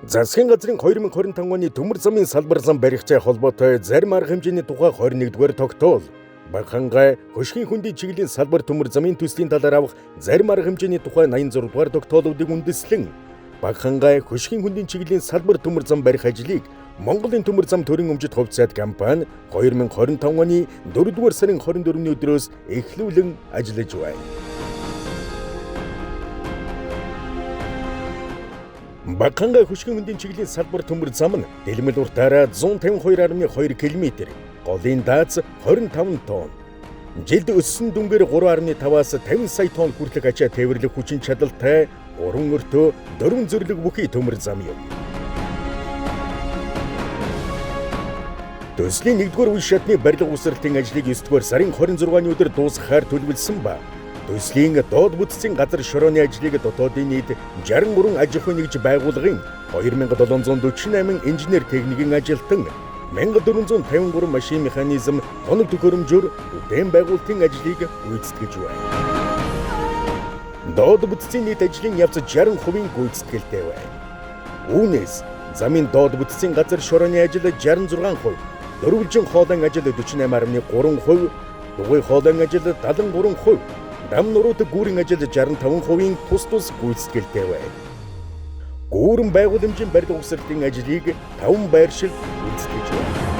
Засгийн газрын 2025 оны төмөр замын салбар зам баригчтай холбоотой зарим арга хэмжээний тухай 21-р тогтоол. Бахангай хөшгийн хүндийн чиглэлийн салбар төмөр замын төслийн талаар авах зарим арга хэмжээний тухай 86-р тогтоолуудыг үндэслэн Бахангай хөшгийн хүндийн чиглэлийн салбар төмөр зам барих ажлыг Монголын төмөр зам төрийн өмчит хувьцаат компани 2025 оны 4-р сарын 24-ний өдрөөс эхлүүлэн ажиллаж байна. Бахангай хөшгийн хүндийн чиглэлийн салбар төмөр зам нь дэлмэл уртаараа 152.2 км, голын дааз 25 тонн. Жилд өссөн дүнгээр 3.5-аас 50 сая тонн хүртэлх ачаа тээвэрлэх хүчин чадалтай 3 өртөө 4 зөвлөг бүхий төмөр зам юм. Төслийн 1-р үе шатны барилга усралтын ажлыг 9-р сарын 26-ны өдөр дуусгахаар төлөвлөсөн ба төслийн доод бүтцийн газар шорооны ажлыг дотоодын нийт 63 аж ахуй нэгж байгууллагын 2748 инженер техникийн ажилтан 1453 машин механизм хоног төхөөрөмжөөр бүтээн байгуулалтын ажлыг гүйцэтгэж байна. Доод бүтцийн нийт ажлын явц 60% гүйцэтгэлтэй байна. Үүнээс замын доод бүтцийн газар шорооны ажил 66%, дөрвөлжин хоолойн ажил 48.3%, дугуй хоолойн ажил 73%, дам нурууд гүүрийн ажил 65% тус гүйцэтгэлтэй байна. Гүүрэн байгууламжийн барилга усралтын ажлыг 5 байршил гүйцэтгэж байна.